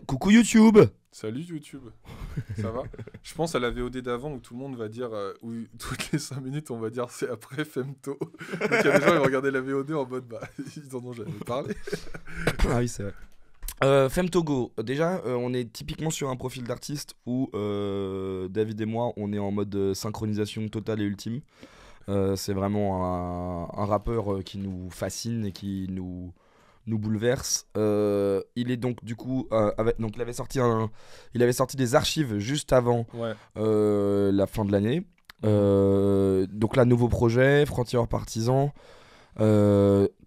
Coucou YouTube. Salut YouTube, ça va? Je pense à la VOD d'avant où tout le monde va dire, où toutes les 5 minutes on va dire c'est après Femto. Donc il y a des gens qui vont regarder la VOD en mode bah ils en ont jamais parlé. Ah oui, c'est vrai. Femtogo, déjà, on est typiquement sur un profil d'artiste où David et moi, on est en mode synchronisation totale et ultime. C'est vraiment un rappeur qui nous fascine et qui nous bouleverse. Il est donc du coup, donc il avait sorti des archives juste avant Ouais. la fin de l'année. Donc là, nouveau projet, Frontier Partisan.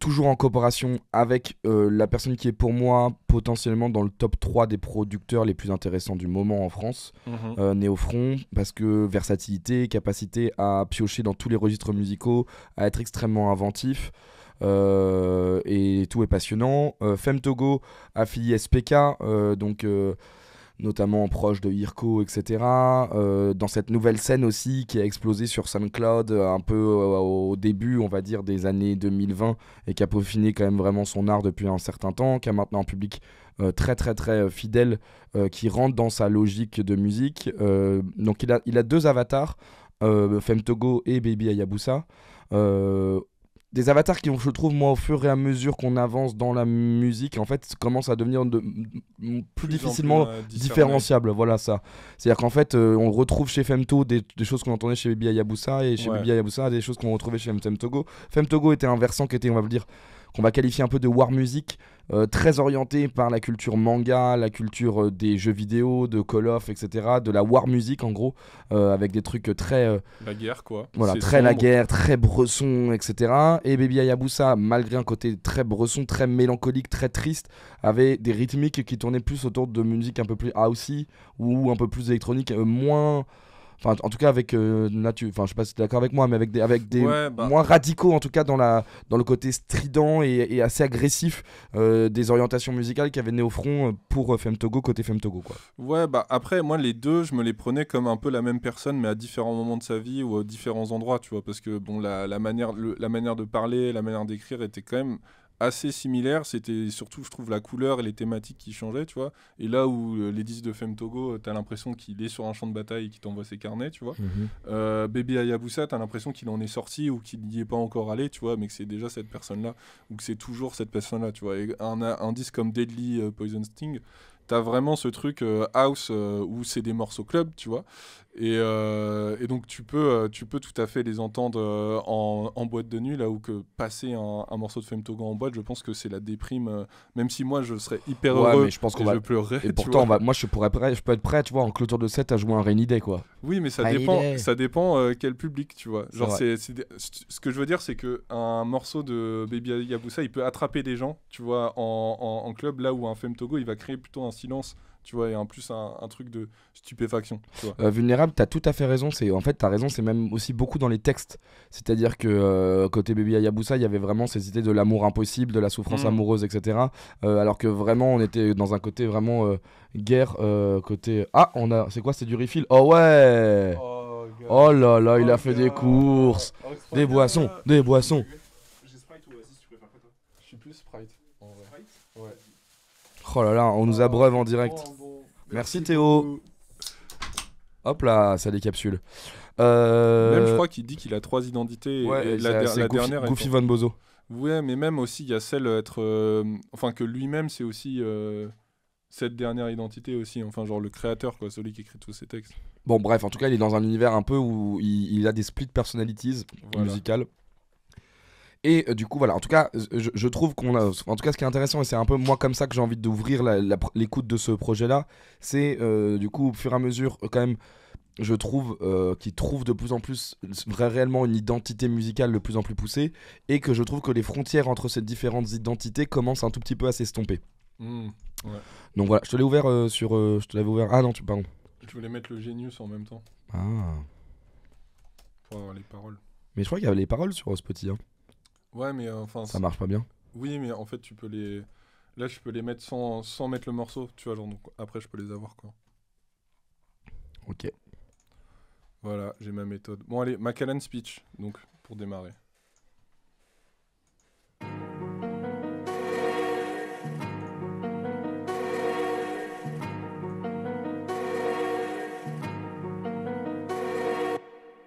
Toujours en coopération avec la personne qui est pour moi potentiellement dans le top 3 des producteurs les plus intéressants du moment en France, Néofront, parce que versatilité, capacité à piocher dans tous les registres musicaux, à être extrêmement inventif, et tout est passionnant. Femtogo, affilié SPK, donc notamment proche de Hirko, etc. Dans cette nouvelle scène aussi qui a explosé sur SoundCloud un peu au début, on va dire, des années 2020 et qui a peaufiné quand même vraiment son art depuis un certain temps, qui a maintenant un public très très très fidèle qui rentre dans sa logique de musique. Donc il a deux avatars, Femtogo et Baby Hayabusa. Des avatars qui, je trouve, moi, au fur et à mesure qu'on avance dans la musique, en fait, commencent à devenir plus difficilement différenciables. Voilà ça. C'est-à-dire qu'en fait, on retrouve chez Femto des choses qu'on entendait chez Baby Hayabusa et chez Baby Hayabusa des choses qu'on retrouvait chez Femtogo. Femtogo était un versant qui était, on va dire, qu'on va qualifier un peu de war music, très orienté par la culture manga, la culture des jeux vidéo, de Call of, etc. De la war music en gros, avec des trucs très... la guerre quoi. Voilà, très sombre. La guerre, très bresson, etc. Et Baby Hayabusa, malgré un côté très bresson, très mélancolique, très triste, avait des rythmiques qui tournaient plus autour de musique un peu plus housey ou un peu plus électronique, moins... Enfin, en tout cas avec enfin je sais pas si tu es d'accord avec moi, mais avec des moins radicaux en tout cas dans le côté strident et assez agressif des orientations musicales qu'avait Néofront pour Femtogo côté Femtogo quoi. Ouais, bah après moi les deux je me les prenais comme un peu la même personne mais à différents moments de sa vie ou à différents endroits, tu vois, parce que bon la manière de parler, la manière d'écrire était quand même assez similaire. C'était surtout, je trouve, la couleur et les thématiques qui changeaient, tu vois. Et là où les disques de Femtogo, t'as l'impression qu'il est sur un champ de bataille et qu'il t'envoie ses carnets, tu vois. Baby Hayabusa, t'as l'impression qu'il en est sorti ou qu'il n'y est pas encore allé, tu vois, mais que c'est déjà cette personne-là ou que c'est toujours cette personne-là, tu vois. Et un disque comme Deadly Poison Sting, t'as vraiment ce truc house où c'est des morceaux club, tu vois. Et donc tu peux tout à fait les entendre en boîte de nuit, là où que passer un morceau de Femtogo en boîte, je pense que c'est la déprime, même si moi je serais hyper heureux, mais je pense qu'on je pleurerais. Et pourtant, moi je peux être prêt, tu vois, en clôture de set à jouer un Rainy Day, quoi. Oui, mais ça dépend quel public, tu vois. Genre, ce que je veux dire, c'est qu'un morceau de Baby Hayabusa, il peut attraper des gens, tu vois, en club, là où un Femtogo, il va créer plutôt un silence, tu vois, et en plus un truc de stupéfaction, tu vois. Vulnérable, t'as tout à fait raison. En fait, t'as raison, c'est même aussi beaucoup dans les textes. C'est-à-dire que côté Baby Hayabusa, il y avait vraiment ces idées de l'amour impossible, de la souffrance amoureuse, etc. Alors que vraiment, on était dans un côté vraiment guerre, côté... Ah, c'est quoi, c'est du refill? Oh ouais. Oh là là, il a fait des courses. Des boissons. J'ai Sprite ou vas-y, si tu préfères quoi, toi? Je suis plus Sprite. En vrai. Sprite? Ouais. Oh là là, on nous abreuve en direct. Merci Théo. Hop là, ça décapsule. Même je crois qu'il dit qu'il a 3 identités. Ouais, et la dernière est Goofy Van Bozo. Ouais, mais même aussi il y a celle être, enfin que lui-même c'est aussi cette dernière identité aussi. Enfin genre le créateur quoi, celui qui écrit tous ces textes. Bon bref, en tout cas il est dans un univers un peu où il a des split personalities musicales. Et du coup, voilà, en tout cas, je trouve qu'on a. En tout cas, ce qui est intéressant, et c'est un peu moi comme ça que j'ai envie d'ouvrir l'écoute de ce projet-là, c'est du coup, au fur et à mesure, quand même, je trouve qu'il trouve de plus en plus réellement une identité musicale de plus en plus poussée, et que je trouve que les frontières entre ces différentes identités commencent un tout petit peu à s'estomper. Ouais. Donc voilà, je te l'ai ouvert je te l'avais ouvert. Ah non, pardon. Je voulais mettre le Genius en même temps. Ah. Pour avoir les paroles. Mais je crois qu'il y avait les paroles sur Spotify. Hein. Ouais, mais enfin. Ça marche pas bien. Oui, mais en fait, tu peux les. Là, je peux les mettre sans mettre le morceau, tu vois, genre, donc après, je peux les avoir, quoi. Ok. Voilà, j'ai ma méthode. Bon, allez, Macallan Speech, donc, pour démarrer.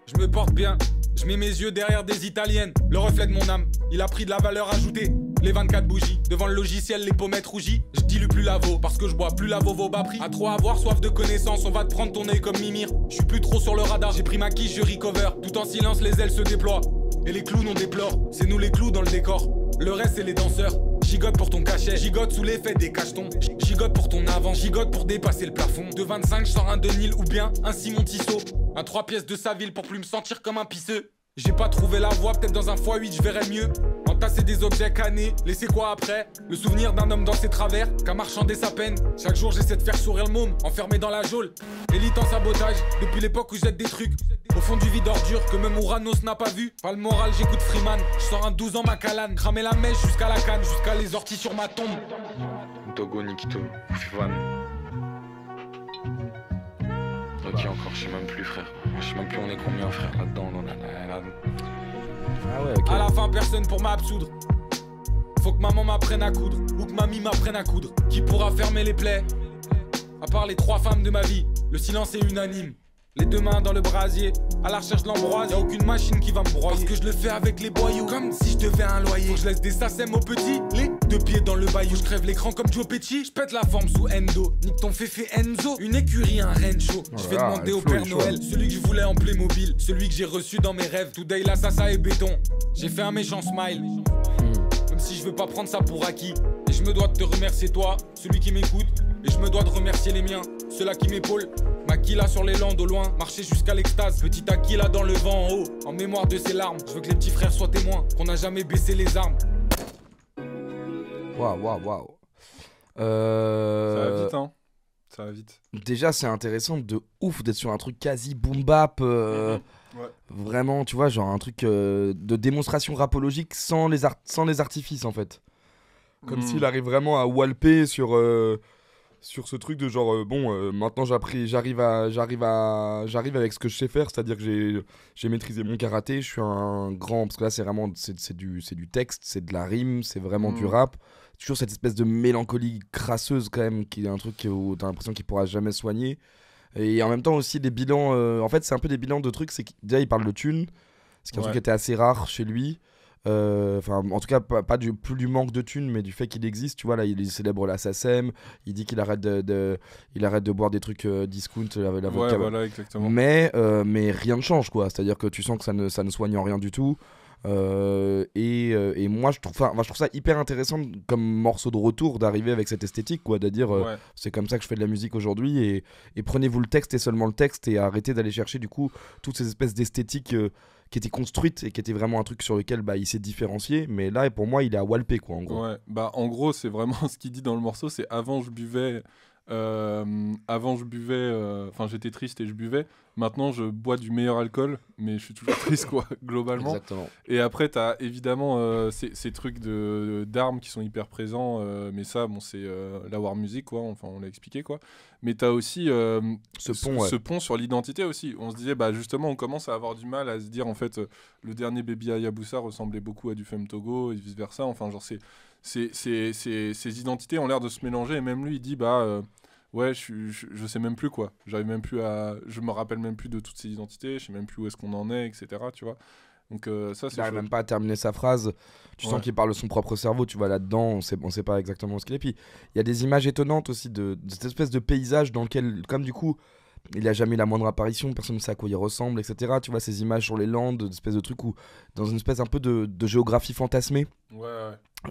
je me porte bien. Je mets mes yeux derrière des italiennes, le reflet de mon âme. Il a pris de la valeur ajoutée. Les 24 bougies, devant le logiciel, les pommettes rougies. Je dilue plus la veau, parce que je bois plus la veau bas prix. À trop avoir soif de connaissances, on va te prendre ton œil comme Mimir. Je suis plus trop sur le radar, j'ai pris ma quiche, je recover. Tout en silence, les ailes se déploient. Et les clowns on déplore, c'est nous les clous dans le décor. Le reste c'est les danseurs. Gigote pour ton cachet, gigote sous l'effet des cachetons. Gigote pour ton avant, gigote pour dépasser le plafond. De 25 je sors un Denil ou bien un Simon Tissot. Un 3 pièces de Saville pour plus me sentir comme un pisseux. J'ai pas trouvé la voie, peut-être dans un x8 je verrais mieux. Entasser des objets canés, laisser quoi après? Le souvenir d'un homme dans ses travers, qu'à marchander sa peine. Chaque jour j'essaie de faire sourire le môme, enfermé dans la geôle. Élite en sabotage, depuis l'époque où je jette des trucs. Au fond du vide ordure, que même Ouranos n'a pas vu. Pas le moral, j'écoute Freeman, je sors un 12 ans Macallan. Cramer la mèche jusqu'à la canne, jusqu'à les orties sur ma tombe. Togo, Nikito, Fivan. Ok, encore, je sais même plus, frère. Je sais même plus on est combien, frère, là-dedans. Ah ouais, ok. À la fin, personne pour m'absoudre. Faut que maman m'apprenne à coudre, ou que mamie m'apprenne à coudre. Qui pourra fermer les plaies? À part les 3 femmes de ma vie, le silence est unanime. Les 2 mains dans le brasier, à la recherche de l'ambroise. Y'a aucune machine qui va me broyer. Parce que je le fais avec les boyaux, comme si je devais un loyer. Faut que je laisse des sasèmes aux petits, les 2 pieds dans le bayou. Je crève l'écran comme Joe Pesci, je pète la forme sous Endo. Nique ton féfé Enzo, une écurie, un Rencho. Je vais demander au Père Noël, celui que je voulais en Playmobil, celui que j'ai reçu dans mes rêves. Today la sasa et béton, j'ai fait un méchant smile. Même si je veux pas prendre ça pour acquis. Et je me dois de te remercier toi, celui qui m'écoute. Et je me dois de remercier les miens, ceux-là qui m'épaulent. Makila sur les landes au loin, marcher jusqu'à l'extase. Petit Aquila dans le vent en haut, en mémoire de ses larmes. Je veux que les petits frères soient témoins, qu'on n'a jamais baissé les armes. Waouh. Ça va vite, hein. Ça va vite. Déjà, c'est intéressant de ouf d'être sur un truc quasi boom bap. Ouais. Vraiment, tu vois, genre un truc de démonstration rapologique sans les artifices en fait. Comme s'il arrive vraiment à walper sur ce truc de genre maintenant j'arrive avec ce que je sais faire, c'est-à-dire que j'ai maîtrisé mon karaté, je suis un grand, parce que là c'est vraiment c'est du texte, c'est de la rime, c'est vraiment du rap. Toujours cette espèce de mélancolie crasseuse quand même, qui est un truc où t'as l'impression qu'il pourra jamais soigner. Et en même temps aussi des bilans, en fait c'est un peu des bilans de trucs, c'est que déjà il parle de thunes, ce qui est un truc qui était assez rare chez lui. Enfin, en tout cas, pas plus du manque de thunes, mais du fait qu'il existe. Tu vois, là, il célèbre la SACEM. Il dit qu'il arrête de boire des trucs discount. La vodka. Voilà, exactement. Mais rien ne change, quoi. C'est-à-dire que tu sens que ça ne soigne en rien du tout. Et moi, je trouve ça hyper intéressant comme morceau de retour d'arriver avec cette esthétique, quoi. De dire, c'est comme ça que je fais de la musique aujourd'hui. Et prenez-vous le texte et seulement le texte et arrêtez d'aller chercher, du coup, toutes ces espèces d'esthétiques qui était construite et qui était vraiment un truc sur lequel il s'est différencié, mais là pour moi il est à walper, quoi, en gros. Ouais, en gros c'est vraiment ce qu'il dit dans le morceau, c'est avant je buvais, enfin j'étais triste et je buvais, maintenant je bois du meilleur alcool mais je suis toujours triste, quoi, globalement. Exactement. Et après t'as évidemment ces trucs d'armes qui sont hyper présents, mais ça bon c'est la war music, quoi, enfin on l'a expliqué, quoi. Mais t'as aussi ce pont sur l'identité aussi. On se disait justement on commence à avoir du mal à se dire en fait le dernier Baby Hayabusa ressemblait beaucoup à du Femme Togo et vice versa, enfin genre ces identités ont l'air de se mélanger, et même lui il dit ouais, je sais même plus, quoi. Je me rappelle même plus de toutes ces identités, je sais même plus où est-ce qu'on en est, etc. Tu vois. Donc ça, c'est. Il n'arrive même pas à terminer sa phrase. Tu sens qu'il parle de son propre cerveau, tu vois, là-dedans, on sait pas exactement ce qu'il est. Puis il y a des images étonnantes aussi de cette espèce de paysage dans lequel, comme du coup, il a jamais eu la moindre apparition, personne ne sait à quoi il ressemble, etc. Tu vois, ces images sur les landes, des espèces de trucs où, dans une espèce un peu de géographie fantasmée.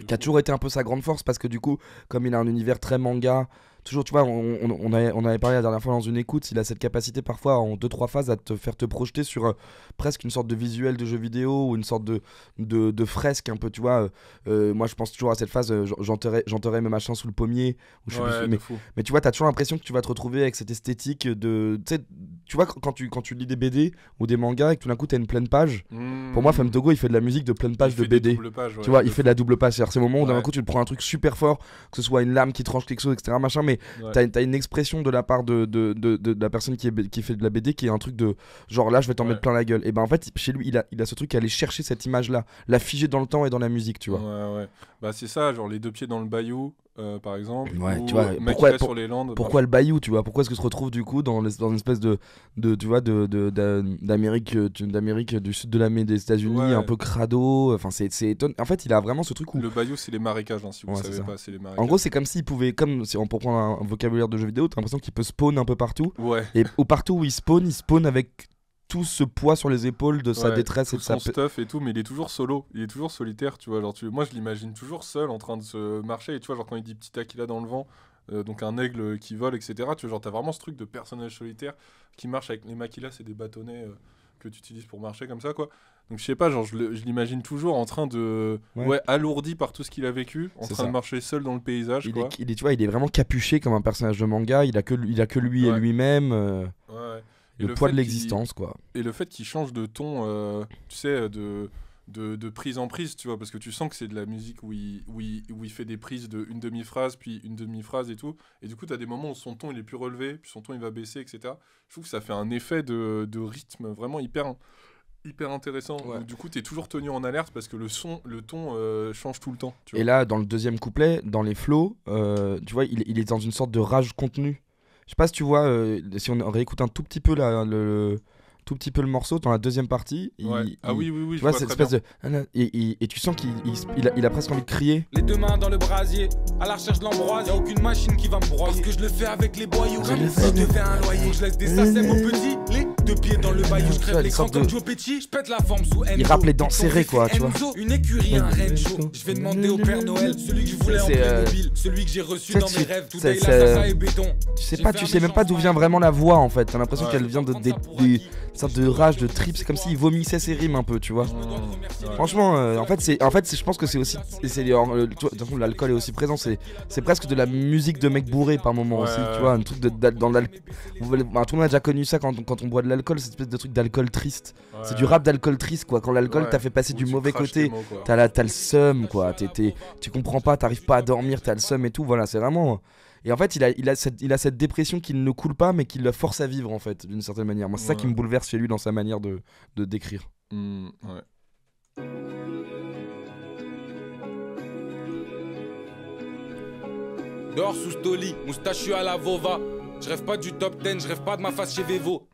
Qui a toujours été un peu sa grande force, parce que du coup, comme il a un univers très manga, toujours, tu vois, on avait parlé la dernière fois dans une écoute, il a cette capacité parfois en 2-3 phases à te faire te projeter sur presque une sorte de visuel de jeu vidéo, ou une sorte de fresque un peu, tu vois. Moi je pense toujours à cette phase, j'enterrais mes machins sous le pommier, où je sais plus, mais tu vois, t'as toujours l'impression que tu vas te retrouver avec cette esthétique de, tu vois, quand tu lis des BD ou des mangas et que tout d'un coup t'as une pleine page, pour moi Femme Togo il fait de la musique de pleine page de BD, tu vois, il fait de la double page, c'est-à-dire ces moments où d'un coup tu te prends un truc super fort, que ce soit une lame qui tranche quelque chose, etc., machin, mais t'as une expression de la part de la personne qui fait de la BD qui est un truc de genre là je vais t'en mettre plein la gueule. Et en fait chez lui il a ce truc à aller chercher cette image là, la figer dans le temps et dans la musique, tu vois. C'est ça, genre les 2 pieds dans le bayou, par exemple. Ouais, ou tu vois, Makila sur les Landes. Pourquoi le Bayou, tu vois? Pourquoi est-ce que se retrouve du coup dans une espèce tu vois, d'Amérique du sud de des États-Unis, Ouais. un peu crado. Enfin, c'est étonnant. En fait, il a vraiment ce truc où. Le Bayou, c'est les marécages, hein, si vous Ouais, savez c'est ça. pas, c'est les marécages. En gros, c'est comme s'il pouvait, pour prendre un vocabulaire de jeu vidéo, t'as l'impression qu'il peut spawn un peu partout. Ouais. Et partout où il spawn avec tout ce poids sur les épaules de sa Ouais, détresse tout et de sa son stuff et tout, mais il est toujours solo, il est toujours solitaire, tu vois. Genre, moi, je l'imagine toujours seul en train de se marcher, et tu vois, genre quand il dit petit Aquila dans le vent, donc un aigle qui vole, etc. Tu vois, genre t'as vraiment ce truc de personnage solitaire qui marche avec les maquilas, c'est des bâtonnets que tu utilises pour marcher comme ça, quoi. Donc je sais pas, genre je l'imagine toujours en train de, alourdi par tout ce qu'il a vécu, en C'est train ça. de marcher seul dans le paysage, quoi. Tu vois, il est vraiment capuché comme un personnage de manga. Il a que lui et Ouais. lui-même. Ouais. Et Le poids fait de qu'il- l'existence, quoi. Et le fait qu'il change de ton, tu sais, de prise en prise, tu vois, parce que tu sens que c'est de la musique où il fait des prises de une demi-phrase, puis une demi-phrase et tout. Et du coup, tu as des moments où son ton il est plus relevé, puis son ton il va baisser, etc. Je trouve que ça fait un effet de rythme vraiment hyper intéressant. Ouais. Où, du coup, tu es toujours tenu en alerte parce que le ton change tout le temps. Tu vois. Et là, dans le deuxième couplet, dans les flows, tu vois, il est dans une sorte de rage contenue. Je sais pas si tu vois, si on réécoute un tout petit peu tout petit peu le morceau dans la deuxième partie. Ouais. Oui, tu je vois vois cette très espèce bien. de et tu sens qu'il a presque envie de crier. Les deux mains dans le brasier, à la recherche de l'ambroise. Y'a aucune machine qui va me broyer. Parce que je le fais avec les boyaux. Comme si je devais un loyer. Faut que je laisse des sacèmes aux petits. Les deux pieds dans le bayou. Je crève une l'écran sorte comme de- Joe Petit. Je pète la forme sous Enzo. Il rappe les dents serrées, quoi, tu vois. Enzo, une écurie, un Rencho. Je vais demander au Père Noël. Celui que je voulais en C'est, Playmobil. Celui que j'ai reçu ça, dans tu- mes rêves. Tout ça, est ça- là, ça et béton. Tu sais même pas d'où vient vraiment la voix en fait. T'as l'impression Ouais. qu'elle vient de des sortes de rage, de trip. C'est comme s'il vomissait ses rimes un peu, tu vois. Franchement, en fait, je pense que c'est aussi, tu vois, de toute façon, l'alcool est aussi présent. C'est presque de la musique de mec bourré par moment Ouais, aussi, ouais. tu vois, un truc dans l'alcool. Tout le monde a déjà connu ça quand on boit de l'alcool, cette espèce de truc d'alcool triste. C'est du rap d'alcool triste, quoi. Quand l'alcool Ouais. t'a fait passer Où du tu mauvais craches côté, tes mots, quoi. t'as le seum, quoi. Tu comprends pas, t'arrives pas à dormir, t'as le seum et tout. Voilà, c'est vraiment. Et en fait, il a cette dépression qu'il ne coule pas, mais qui le force à vivre, en fait, d'une certaine manière. Moi, c'est ça qui Ouais. me bouleverse chez lui dans sa manière de décrire. Ouais. Dehors sous Stoli, moustachu à la Vova. Je rêve pas du top 10, je rêve pas de ma face chez Vevo.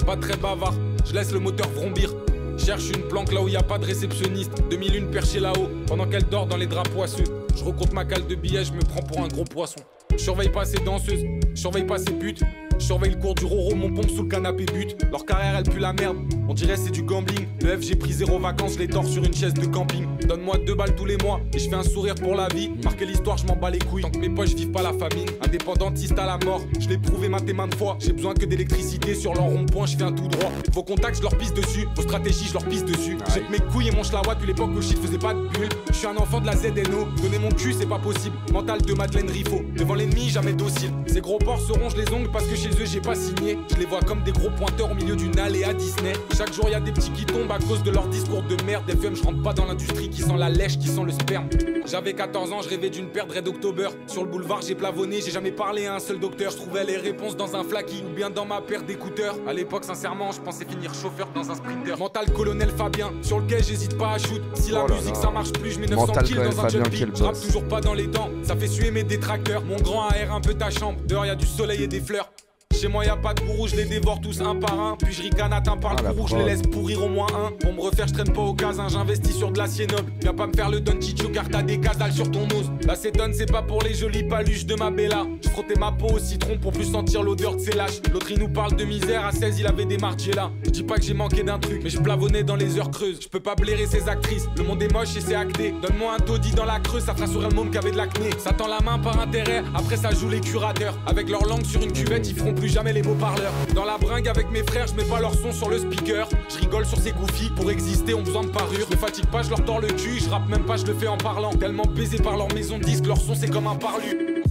Pas très bavard, je laisse le moteur vrombir. Cherche une planque là où y a pas de réceptionniste. 2001 perché là-haut, pendant qu'elle dort dans les draps poisseux. Je recompte ma cale de billets, je me prends pour un gros poisson. Je surveille pas ces danseuses, je surveille pas ces putes. Je surveille le cours du Roro, mon pompe sous le canapé but. Leur carrière elle pue la merde, on dirait c'est du gambling. Le F j'ai pris 0 vacances, je les dors sur une chaise de camping. Donne-moi 2 balles tous les mois et je fais un sourire pour la vie. Marquer l'histoire, je m'en bats les couilles. Tant que mes poches vivent pas la famine, indépendantiste à la mort. Je l'ai prouvé maintes et maintes fois. J'ai besoin que d'électricité sur leur rond-point, je fais un tout droit. Vos contacts, je leur pisse dessus. Vos stratégies, je leur pisse dessus. J'ai mes couilles et mon schlawa depuis l'époque où shit faisait pas de bulle. Je suis un enfant de la ZNO, donner mon cul c'est pas possible. Mental de Madeleine Riffaut, devant l'ennemi jamais docile. Ces gros porcs se rongent les ongles parce que chez eux j'ai pas signé. Je les vois comme des gros pointeurs au milieu d'une allée à Disney. Chaque jour y a des petits qui tombent à cause de leur discours de merde. FM, je rentre pas dans l'industrie qui sent la lèche, qui sent le sperme. J'avais 14 ans, je rêvais d'une paire de Red October. Sur le boulevard j'ai plavonné, j'ai jamais parlé à un seul docteur. Je trouvais les réponses dans un flaky ou bien dans ma paire d'écouteurs. À l'époque sincèrement je pensais finir chauffeur dans un sprinter. Mental colonel Fabien, sur le quai j'hésite pas à shoot. Si la Oh là musique là. ça marche plus, je mets 900 Mental kills colonel dans un Fabien, jumpy. quel Je rappe boss. toujours pas dans les dents, ça fait suer mes détracteurs. Mon grand aère un peu ta chambre, dehors y a du soleil et des fleurs. Chez moi y a pas de gourou, je les dévore tous un par un. Puis je ricane atteint par Ah, le la gourou, je les prod. laisse pourrir au moins un. Pour me refaire, je traîne pas au casin, j'investis sur de l'acier noble. Viens pas me faire le Don Chicho car t'as des casales sur ton nose. L'acétone c'est pas pour les jolies paluches de ma Bella. Je frottais ma peau au citron pour plus sentir l'odeur de ses lâches. L'autre il nous parle de misère, à 16 il avait des Margiela. Je dis pas que j'ai manqué d'un truc, mais je plavonnais dans les heures creuses. Je peux pas blairer ces actrices, le monde est moche et c'est acté. Donne-moi un taudis dans la creuse, ça fera sourire le môme qui avait de l'acné. Ça tend la main par intérêt, après ça joue les curateurs. Avec leur langue sur une cuvette, ils feront plus jamais les beaux parleurs. Dans la bringue avec mes frères, je mets pas leur son sur le speaker. Je rigole sur ces goofies, pour exister on besoin de parure. Je me fatigue pas, je leur tords le cul, je rappe même pas, je le fais en parlant. Tellement baisé par leur maison de disque, leur son c'est comme un parlu.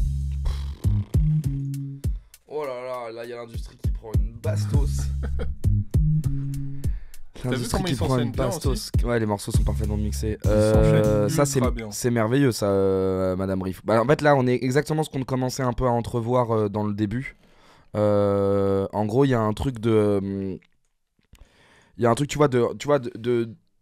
Oh là, il y a l'industrie qui prend une bastos. vu L'industrie comment qui ils prend s'enchaînent une bien bastos. Ouais, les morceaux sont parfaitement mixés. s'enchaînent Ça, ultra bien. c'est merveilleux, ça, Madame Riff. Bah, en fait, là, on est exactement ce qu'on commençait un peu à entrevoir dans le début. En gros, il y a un truc de. Il y a un truc, tu vois,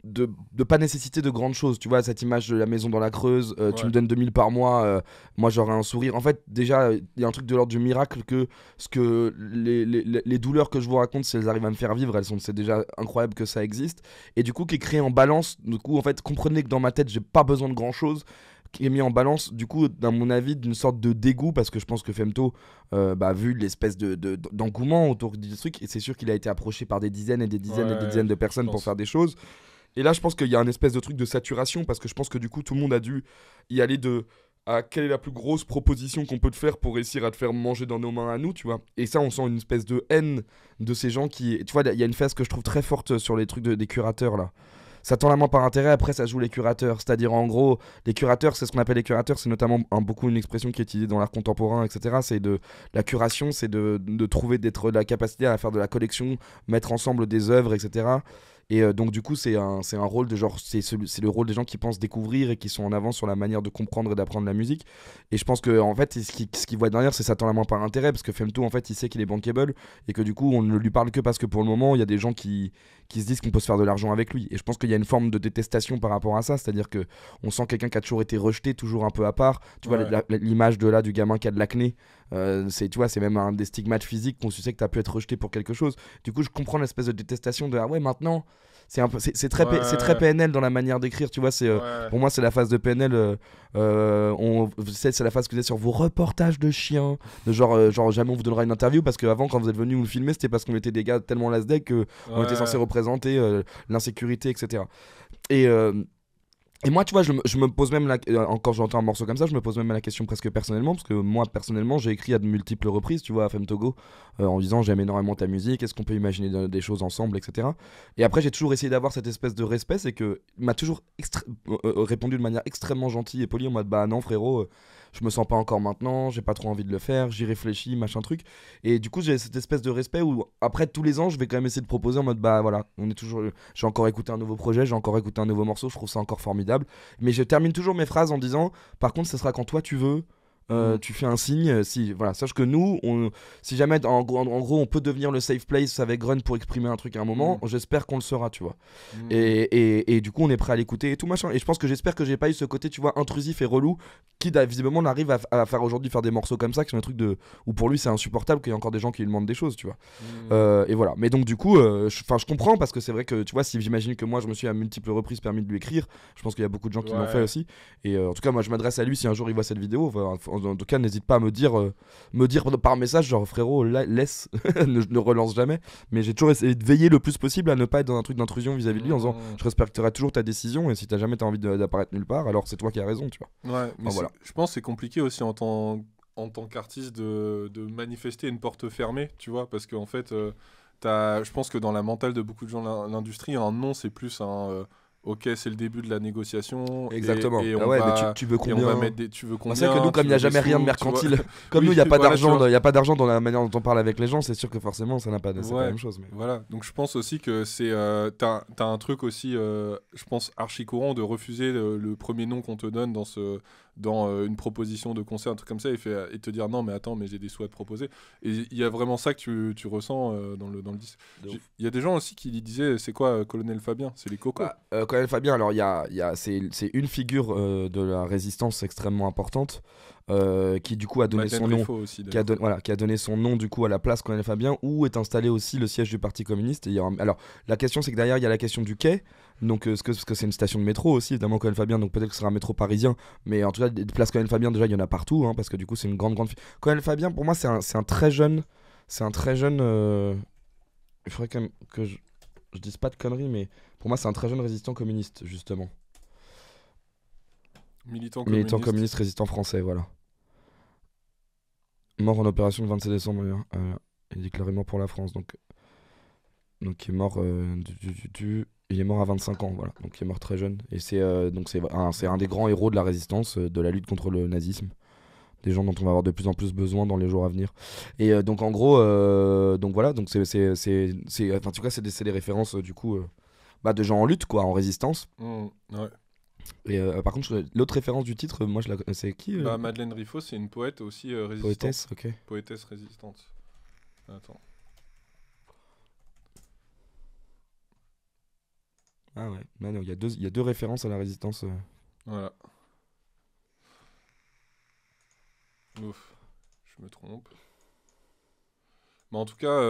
de pas nécessiter de grandes choses. Tu vois, cette image de la maison dans la Creuse, tu me donnes 2000 par mois, moi j'aurais un sourire. En fait, déjà, il y a un truc de l'ordre du miracle que les douleurs que je vous raconte, si elles arrivent à me faire vivre, c'est déjà incroyable que ça existe. Et du coup, qui est créé en balance. Du coup, en fait, comprenez que dans ma tête, j'ai pas besoin de grand chose. Qui est mis en balance, du coup, dans mon avis, d'une sorte de dégoût, parce que je pense que Femto, vu l'espèce d'engouement autour du truc, et c'est sûr qu'il a été approché par des dizaines et des dizaines et des dizaines de personnes pour faire des choses. Et là, je pense qu'il y a un espèce de truc de saturation, parce que je pense que du coup, tout le monde a dû y aller à quelle est la plus grosse proposition qu'on peut te faire pour réussir à te faire manger dans nos mains à nous, tu vois. Et ça, on sent une espèce de haine de ces gens qui... Tu vois, il y a une phase que je trouve très forte sur les trucs des curateurs, là. Ça tend la main par intérêt, après ça joue les curateurs. C'est-à-dire, en gros, les curateurs, c'est ce qu'on appelle les curateurs, c'est notamment beaucoup une expression qui est utilisée dans l'art contemporain, etc. C'est la curation, c'est de trouver, d'être la capacité à faire de la collection, mettre ensemble des œuvres, etc. Et donc du coup c'est un rôle de genre, c'est le rôle des gens qui pensent découvrir et qui sont en avance sur la manière de comprendre et d'apprendre la musique. Et je pense que en fait ce qu'il voit derrière, c'est ça tend la main par intérêt, parce que Femto en fait il sait qu'il est bankable et que du coup on ne lui parle que parce que pour le moment il y a des gens qui se disent qu'on peut se faire de l'argent avec lui. Et je pense qu'il y a une forme de détestation par rapport à ça, c'est-à-dire que on sent quelqu'un qui a toujours été rejeté, toujours un peu à part. Tu vois l'image du gamin qui a de l'acné, tu vois, c'est même un des stigmates physiques qu'on sait que tu as pu être rejeté pour quelque chose. Du coup je comprends l'espèce de détestation de maintenant c'est très PNL dans la manière d'écrire, tu vois. Pour moi c'est la phase de PNL, c'est la phase que vous êtes sur vos reportages de chiens, de genre jamais on vous donnera une interview, parce qu'avant quand vous êtes venu nous filmer, c'était parce qu'on était des gars tellement lasdec qu'on était censé représenter l'insécurité, etc. Et moi, tu vois, je me pose même quand j'entends un morceau comme ça, je me pose même la question presque personnellement, parce que moi, personnellement, j'ai écrit à de multiples reprises, tu vois, à Femtogo, en disant j'aime énormément ta musique, est-ce qu'on peut imaginer des choses ensemble, etc. Et après, j'ai toujours essayé d'avoir cette espèce de respect, c'est que il m'a toujours répondu de manière extrêmement gentille et polie, en mode bah non, frérot, je me sens pas encore maintenant, j'ai pas trop envie de le faire, j'y réfléchis, machin truc. Et du coup, j'ai cette espèce de respect où, après tous les ans, je vais quand même essayer de proposer en mode bah voilà, j'ai encore écouté un nouveau projet, j'ai encore écouté un nouveau morceau, je trouve ça encore formidable. Mais je termine toujours mes phrases en disant par contre, ce sera quand toi tu veux. Tu fais un signe, voilà, sache que nous, si jamais en gros on peut devenir le safe place avec Grun pour exprimer un truc à un moment, j'espère qu'on le sera, tu vois. Et du coup on est prêt à l'écouter et tout machin. Et j'espère que j'ai pas eu ce côté, tu vois, intrusif et relou qui visiblement on arrive à faire aujourd'hui, faire des morceaux comme ça qui sont des trucs où pour lui c'est insupportable qu'il y ait encore des gens qui lui demandent des choses, tu vois. Et voilà. Mais donc du coup, je comprends, parce que c'est vrai que tu vois, si j'imagine que moi je me suis à multiples reprises permis de lui écrire, je pense qu'il y a beaucoup de gens qui l'ont fait aussi. Et en tout cas moi je m'adresse à lui si un jour il voit cette vidéo. En tout cas, n'hésite pas à me dire par message, genre frérot, laisse, ne relance jamais. Mais j'ai toujours essayé de veiller le plus possible à ne pas être dans un truc d'intrusion vis-à-vis de lui, en disant je respecterai toujours ta décision, et si t'as jamais envie d'apparaître nulle part, alors c'est toi qui as raison, tu vois. Ouais, mais voilà. Je pense que c'est compliqué aussi en tant qu'artiste de manifester une porte fermée, tu vois, parce qu'en fait, je pense que dans la mentale de beaucoup de gens de l'industrie, un non, c'est plus un... ok, c'est le début de la négociation. Exactement. Et mais tu veux combien? Et on va mettre tu veux combien? C'est vrai que nous, comme il n'y a jamais rien de mercantile, comme nous, il n'y a pas d'argent, il n'y a pas d'argent dans la manière dont on parle avec les gens, c'est sûr que forcément, ça n'a pas c'est pas la même chose. Mais... Voilà. Donc je pense aussi que c'est, t'as un truc aussi, je pense archi courant, de refuser le premier nom qu'on te donne dans une proposition de concert, un truc comme ça, et te dire non, mais attends, mais j'ai des sous à te proposer. Et il y a vraiment ça que tu ressens dans le disque. Il y a des gens aussi qui disaient, c'est quoi Colonel Fabien? C'est les cocos. Colonel Fabien, alors c'est une figure de la résistance extrêmement importante, qui du coup a donné son nom, aussi, qui a donné son nom du coup à la place Colonel Fabien, où est installé aussi le siège du Parti communiste. Alors la question, c'est que derrière il y a la question du quai, donc parce que c'est une station de métro aussi évidemment, Colonel Fabien, donc peut-être que ce sera un métro parisien, mais en tout cas des places Colonel Fabien déjà il y en a partout, parce que du coup c'est une grande Colonel Fabien, pour moi c'est un très jeune il faudrait quand même que je dise pas de conneries, mais pour moi c'est un très jeune résistant communiste, justement. Militant communiste résistant français, voilà. Mort en opération le 27 décembre, il est déclaré mort pour la France, donc il est mort il est mort à 25 ans, voilà, donc il est mort très jeune, et c'est un des grands héros de la résistance, de la lutte contre le nazisme, des gens dont on va avoir de plus en plus besoin dans les jours à venir. Et donc en gros, donc voilà, donc c'est en tout cas c'est des références du coup de gens en lutte, quoi, en résistance. Ouais. Et par contre, l'autre référence du titre, moi c'est qui Madeleine Riffaut, c'est une poète aussi résistante. Poétesse, ok. Poétesse résistante. Attends. Ah ouais, non, il y a deux références à la résistance. Voilà. Ouf, je me trompe. Mais en tout cas,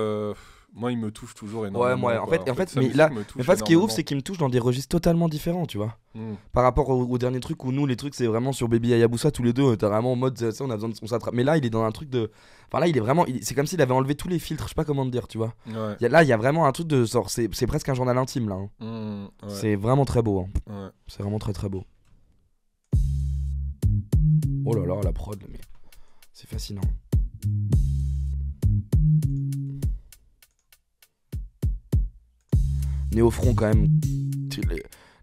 moi, il me touche toujours énormément. Ouais, moi, en fait, sa mais musique là, me touche mais en fait, ce qui est ouf, énormément. c'est qu'il me touche dans des registres totalement différents, tu vois. Mm. Par rapport au dernier truc où nous, les trucs, c'est vraiment sur Baby Hayabusa, tous les deux, t'as vraiment en mode, tu sais, on a besoin on s'attrape. Mais là, il est dans un truc de. Enfin, là, il est vraiment. C'est comme s'il avait enlevé tous les filtres, je sais pas comment te dire, tu vois. Ouais. Là, il y a vraiment un truc de. Genre, c'est presque un journal intime, là. Hein. Ouais. C'est vraiment très beau. Hein. Ouais. C'est vraiment très très beau. Oh là là, la prod, mais. C'est fascinant. Néofront, quand même.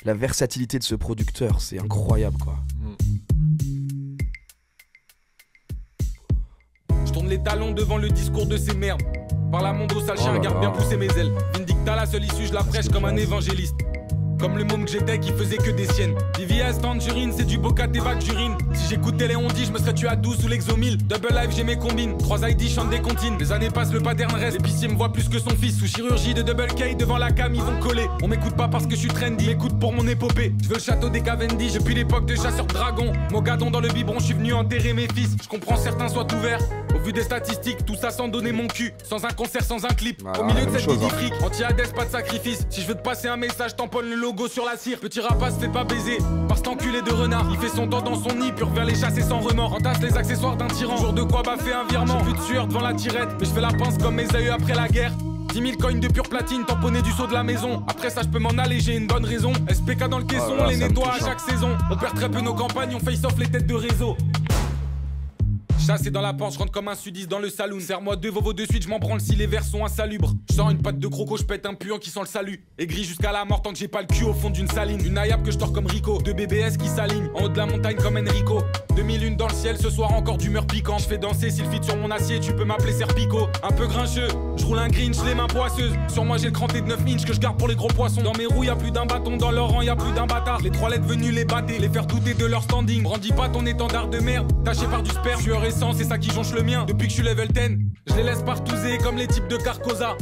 La versatilité de ce producteur, c'est incroyable, quoi. Je tourne les talons devant le discours de ces merdes. Par la mondo sale Oh chien, là garde là. bien pousser mes ailes. Vindicta, la seule issue, je la prêche comme un évangéliste. Comme le môme que j'étais qui faisait que des siennes. VVS, Tangerine, c'est du Bocateva que j'urine. Si j'écoutais les ondis, je me serais tué à 12 sous l'exomile. Double life, j'ai mes combines. 3 ID, chante des comptines. Les années passent, le pattern reste. L'épicier me voit plus que son fils. Sous chirurgie de double K, devant la cam, ils vont coller. On m'écoute pas parce que je suis trendy, m'écoute pour mon épopée. Je veux le château des Cavendish depuis l'époque de chasseur dragon. Mogadon dans le biberon, je suis venu enterrer mes fils. Je comprends certains soient ouverts. Au vu des statistiques, tout ça sans donner mon cul. Sans un concert, sans un clip. Voilà, Au milieu la de même cette chose, Didi hein. fric. Anti-Hades, pas de sacrifice. Si je veux te passer un message, tamponne le logo sur la cire. Petit rapace, fais pas baiser. Par cet enculé de renard. Il fait son temps dans son nid, puis revient les chasser sans remords. Entasse les accessoires d'un tyran. Jour de quoi baffer un virement. J'ai plus de sueur devant la tirette. Mais je fais la pince comme mes aïeux après la guerre. 10 000 coins de pure platine, tamponné du saut de la maison. Après ça, je peux m'en aller, j'ai une bonne raison. SPK dans le caisson, là, les ça me nettoie à touche, chaque saison. On perd très peu nos campagnes, on face off les têtes de réseau. Chassé dans la porte, je rentre comme un sudiste dans le saloon. Serre-moi 2 Vovo de suite, je m'en branle si les verres sont insalubres. Je sors une patte de croco, je pète un puant qui sent le salut. Aigri jusqu'à la mort tant que j'ai pas le cul au fond d'une saline. Une naïab que je tords comme Rico, 2 BBS qui s'alignent en haut de la montagne comme Enrico. 2001 dans le ciel, ce soir encore d'humeur piquante. Je fais danser s'il fit sur mon acier, tu peux m'appeler Serpico. Un peu grincheux, je roule un Grinch, les mains poisseuses. Sur moi j'ai le cranté de 9 inches que je garde pour les gros poissons. Dans mes roues y'a plus d'un bâton, dans leur rang y'a plus d'un bâtard. Les 3 lettres venues les battre, les faire douter de leur standing. Brandis pas ton étendard de merde, taché par du sperme. Sueur essence, c'est ça qui jonche le mien. Depuis que je suis level 10, je les laisse partouzer comme les types de Carcosa.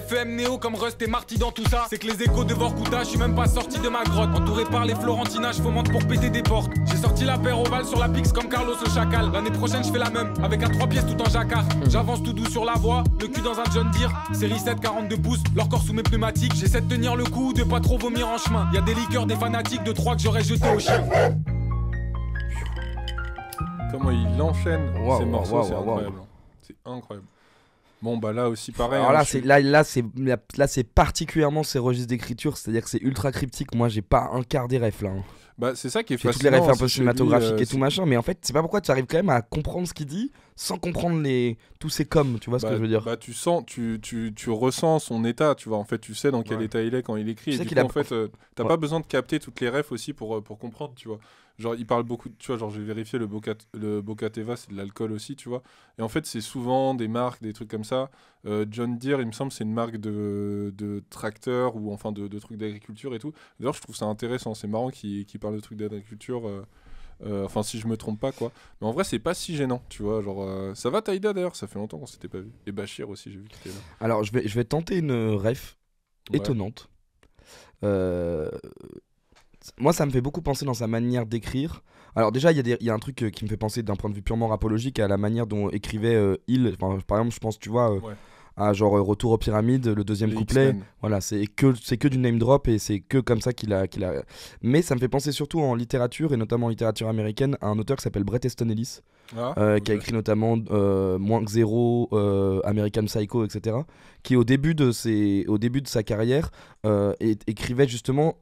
FEM Néo comme Rust et Marty dans tout ça. C'est que les échos de Vorkuta, je suis même pas sorti de ma grotte. Entouré par les Florentina, je fomente pour péter des portes. J'ai sorti la paire ovale sur la Pix comme Carlos le Chacal. L'année prochaine je fais la même, avec un 3 pièces tout en jacquard. J'avance tout doux sur la voie, le cul dans un John Deere. Série 7, 42 pouces, leur corps sous mes pneumatiques. J'essaie de tenir le coup, de pas trop vomir en chemin. Y a des liqueurs, des fanatiques, de 3 que j'aurais jeté au chien. Comment il enchaîne Waouh, ces morceaux, waouh, c'est waouh, incroyable. C'est incroyable. Bon, bah là aussi, pareil. Alors hein, là, je suis- là, c'est particulièrement ces registres d'écriture, c'est-à-dire que c'est ultra cryptique. Moi, j'ai pas un quart des refs là. Hein. Bah, c'est ça qui est J'ai toutes les fascinant. refs un peu aussi chez lui, cinématographiques et c'est- tout machin, mais en fait, c'est pas pourquoi tu arrives quand même à comprendre ce qu'il dit sans comprendre tous ces coms, tu vois ce que je veux dire. Bah, tu sens, tu ressens son état, tu vois. En fait, tu sais dans quel Ouais. état il est quand il écrit. Tu Et sais du qu'il coup, a- en fait, t'as Ouais. pas besoin de capter toutes les refs aussi pour comprendre, tu vois. Genre, il parle beaucoup, tu vois, genre, j'ai vérifié le Bocateva, c'est de l'alcool aussi, tu vois. Et en fait, c'est souvent des marques, des trucs comme ça. John Deere, il me semble, c'est une marque de tracteurs ou enfin de trucs d'agriculture et tout. D'ailleurs, je trouve ça intéressant. C'est marrant qu'il parle de trucs d'agriculture. Enfin, si je me trompe pas, quoi. Mais en vrai, c'est pas si gênant, tu vois. Genre, ça va, Taïda, d'ailleurs, ça fait longtemps qu'on s'était pas vu. Et Bachir aussi, j'ai vu qu'il était là. Alors, je vais tenter une ref Ouais. étonnante. Moi, ça me fait beaucoup penser dans sa manière d'écrire. Alors déjà, il y a un truc qui me fait penser d'un point de vue purement rapologique à la manière dont écrivait Hill. Enfin, par exemple, je pense, tu vois, Ouais. à genre Retour aux pyramides, le deuxième Les couplet. X-Men. Voilà, c'est que du name drop et c'est que comme ça qu'il a. Mais ça me fait penser surtout en littérature et notamment en littérature américaine à un auteur qui s'appelle Bret Easton Ellis, Ah, qui a ok. écrit notamment Moins que Zéro, American Psycho, etc. Qui au début de sa carrière écrivait justement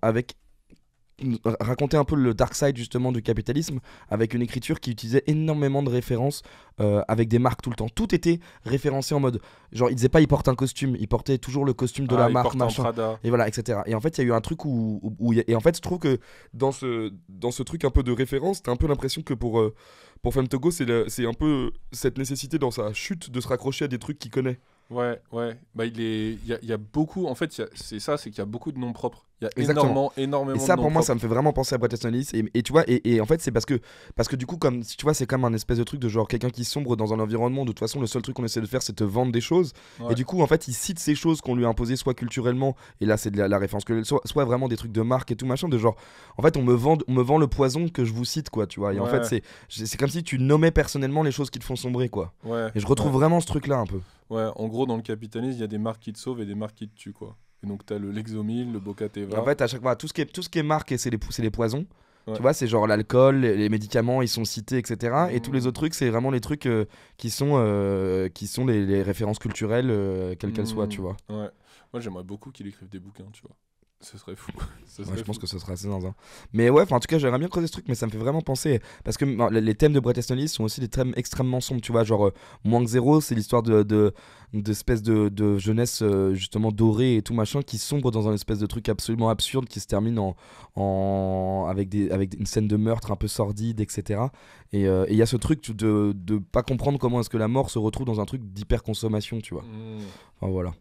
racontait un peu le dark side justement du capitalisme avec une écriture qui utilisait énormément de références avec des marques tout le temps. Tout était référencé en mode genre il disait pas il porte un costume, il portait toujours le costume de la il marque porte un machin. Prada. Et voilà, etc. Et en fait, il y a eu un truc et en fait, je trouve que dans ce truc un peu de référence, t'as un peu l'impression que pour Femme Togo, c'est un peu cette nécessité dans sa chute de se raccrocher à des trucs qu'il connaît. Ouais. Bah, il y a beaucoup. En fait, c'est qu'il y a beaucoup de noms propres. Il y a Exactement. énormément Et ça, de noms pour moi, propres. ça me fait vraiment penser à Bret Easton Ellis. Et tu vois, et en fait, c'est parce que du coup, comme tu vois, c'est comme un espèce de truc de genre quelqu'un qui sombre dans un environnement. De toute façon, le seul truc qu'on essaie de faire, c'est te vendre des choses. Ouais. Et du coup, en fait, il cite ces choses qu'on lui a imposées, soit culturellement, et là, c'est de la référence, soit vraiment des trucs de marque et tout machin, de genre, en fait, on me vend le poison que je vous cite, quoi, tu vois. Et en Ouais. fait, c'est comme si tu nommais personnellement les choses qui te font sombrer, quoi. Ouais. Et je retrouve vraiment ce truc-là un peu. Ouais, en gros, dans le capitalisme, il y a des marques qui te sauvent et des marques qui te tuent, quoi. Et donc, t'as le Lexomil, le Bocateva. En fait, à chaque fois, tout ce qui est marque, c'est les poisons. Ouais. Tu vois, c'est genre l'alcool, les médicaments, ils sont cités, etc. Et tous les autres trucs, c'est vraiment les trucs qui sont les références culturelles, quelles qu'elles soient, tu vois. Ouais. Moi, j'aimerais beaucoup qu'il écrive des bouquins, tu vois. Ce serait fou. Ouais, je pense que ce sera assez zinzin. Mais ouais, en tout cas, j'aimerais bien creuser ce truc, mais ça me fait vraiment penser. Parce que les thèmes de Bret Easton Ellis sont aussi des thèmes extrêmement sombres, tu vois. Genre, Moins que zéro, c'est l'histoire d'espèce de jeunesse justement dorée et tout machin qui sombre dans un espèce de truc absolument absurde qui se termine avec une scène de meurtre un peu sordide, etc. Et il y a ce truc de pas comprendre comment est-ce que la mort se retrouve dans un truc d'hyper-consommation, tu vois. Enfin, voilà.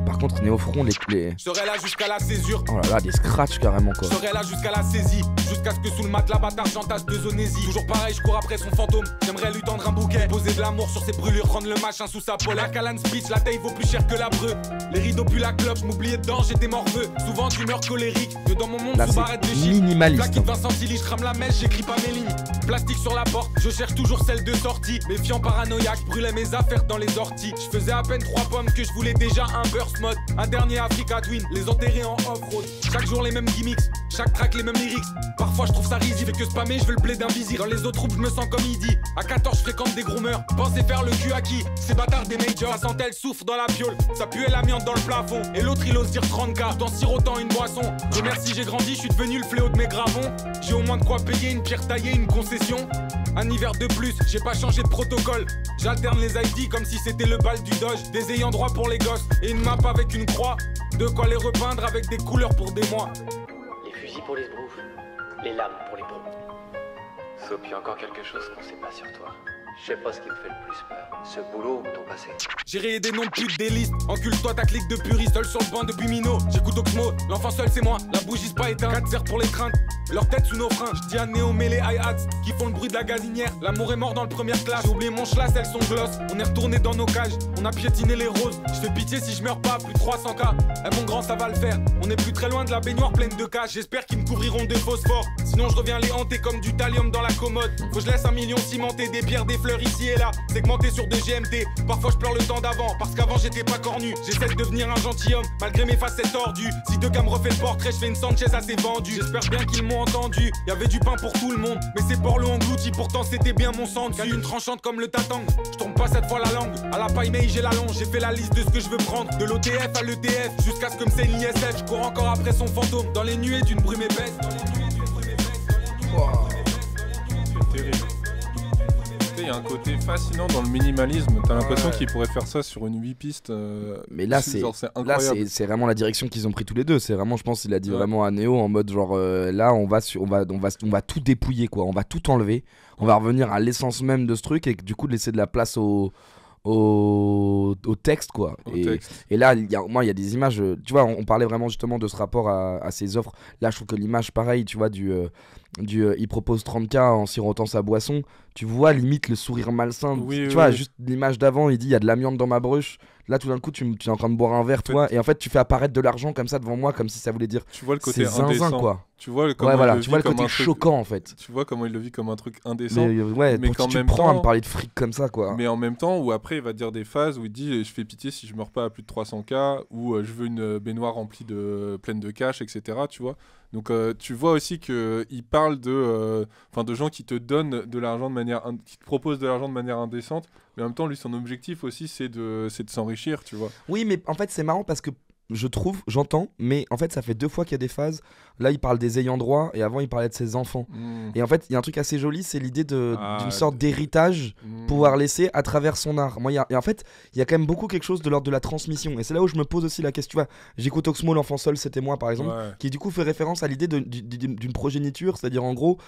Par contre, Néofront, les... Je serai là jusqu'à la césure. Oh là là, des scratchs carrément, quoi. Je serai là jusqu'à la saisie, jusqu'à ce que sous le matelas bâtard j'entasse de zonésie. Toujours pareil, je cours après son fantôme. J'aimerais lui tendre un bouquet, poser de l'amour sur ses brûlures, rendre le machin sous sa peau. La Callan Speech, la taille vaut plus cher que la breu. Les rideaux puent la clope, je m'oubliais dedans, j'étais morveux. Souvent d'humeur colérique, que dans mon monde Là, sous c'est barrette de shit. minimaliste. Plaqué de 20 centilitres, je crame la mèche, j'écris pas mes lignes. Plastique sur la porte, je cherche toujours celle de sortie. Méfiant paranoïaque, je brûlais mes affaires dans les orties. Je faisais à peine 3 pommes que je voulais déjà un burst mode. Un dernier Africa Twin, les enterrer en off-road. Chaque jour les mêmes gimmicks, chaque track les mêmes lyrics. Parfois je trouve ça risé, fait que spammer, je veux le blé d'un visi. Dans les autres troupes, je me sens comme Idi. À 14, je fréquente des groomers. Pensez faire le cul à qui? Ces bâtards des majors. Ça sent elle souffre dans la piole, ça puait l'amiante dans le plafond. Et l'autre il ose dire 30K, tout en sirotant une boisson. Et merci, j'ai grandi, je suis devenu le fléau de mes gravons. J'ai au moins de quoi payer une pierre taillée, une concession. Un hiver de plus, j'ai pas changé de protocole. J'alterne les ID comme si c'était le bal du Dodge. Des ayants droit pour les gosses et une map avec une croix. De quoi les repeindre avec des couleurs pour des mois. Les fusils pour les sbroufs, les lames pour les pros. Sauf qu'il y a encore quelque chose qu'on sait pas sur toi. Je sais pas ce qui me fait le plus peur, ce boulot ou ton passé. J'ai rayé des noms de putes des listes. Encule-toi ta clique de puristes, seul sur le banc depuis Mino. J'écoute Oxmo, l'enfant seul c'est moi. La bougie c'est pas éteinte, 4 serres pour les craintes. Leur tête sous nos freins, je dis à Néo mais les hi-hats qui font le bruit de la gazinière. L'amour est mort dans le première classe. J'ai oublié mon schlass, elles sont gloss. On est retourné dans nos cages, on a piétiné les roses. Je fais pitié si je meurs pas, plus de 300K. Eh mon grand ça va le faire. On est plus très loin de la baignoire pleine de cash. J'espère qu'ils me couvriront de phosphore. Sinon je reviens les hanter comme du thallium dans la commode. Faut que je laisse 1 million cimenté, des pierres, des fleurs ici et là. Segmenté sur des GMT. Parfois je pleure le temps d'avant, parce qu'avant j'étais pas cornu. J'essaie de devenir un gentilhomme, malgré mes facettes tordues. Si deux gars me refait le portrait, je fais une Sanchez assez vendue. J'espère bien qu'ils m'ont entendu. Y'avait du pain pour tout le monde, mais ces porcs l'ont englouti. Pourtant c'était bien mon sang dessus. Une tranchante comme le tatang. Je tourne pas cette fois la langue. À la paille mais j'ai la longe. J'ai fait la liste de ce que je veux prendre. De l'OTF à l'ETF, jusqu'à ce que me saigne l'ISF. Je cours encore après son fantôme. Dans les nuées d'une brume épaisse. C'est terrible. Il y a un côté fascinant dans le minimalisme. T'as l'impression qu'il pourrait faire ça sur une 8 pistes. Mais là, c'est vraiment la direction qu'ils ont pris tous les deux. C'est vraiment, je pense, il a dit vraiment à Néo en mode genre là, on va tout dépouiller, quoi. On va tout enlever. On va revenir à l'essence même de ce truc et du coup laisser de la place au texte, quoi. Et là, il y a des images. Tu vois, on parlait vraiment justement de ce rapport à ces offres. Là, je trouve que l'image, pareil, tu vois, il propose 30K en sirotant sa boisson. Tu vois limite le sourire malsain. Tu vois, juste l'image d'avant, il dit il y a de l'amiante dans ma bruche. Là, tout d'un coup, tu es en train de boire un verre, toi, et en fait, tu fais apparaître de l'argent comme ça devant moi, comme si ça voulait dire. Tu vois le côté c'est indécent, zinzin, quoi. Tu vois le côté choquant, en fait. Tu vois comment il le vit comme un truc indécent. Mais quand tu prends à me parler de fric comme ça, quoi. Mais en même temps, où après, il va dire des phases où il dit je fais pitié si je meurs pas à plus de 300K, ou je veux une baignoire remplie pleine de cash, etc. Tu vois. Donc tu vois aussi qu'il parle de gens qui te donnent de l'argent qui te proposent de l'argent de manière indécente, mais en même temps lui son objectif aussi c'est de s'enrichir, tu vois. Oui, mais en fait c'est marrant parce que je trouve, j'entends, mais en fait ça fait 2 fois qu'il y a des phases. Là il parle des ayants droit et avant il parlait de ses enfants. Et en fait il y a un truc assez joli, c'est l'idée d'une sorte d'héritage pouvoir laisser à travers son art. Moi, et en fait il y a quand même beaucoup quelque chose de l'ordre de la transmission. Et c'est là où je me pose aussi la question. Tu vois, j'écoute Oxmo, l'enfant seul, c'était moi par exemple, qui du coup fait référence à l'idée d'une progéniture, c'est-à-dire en gros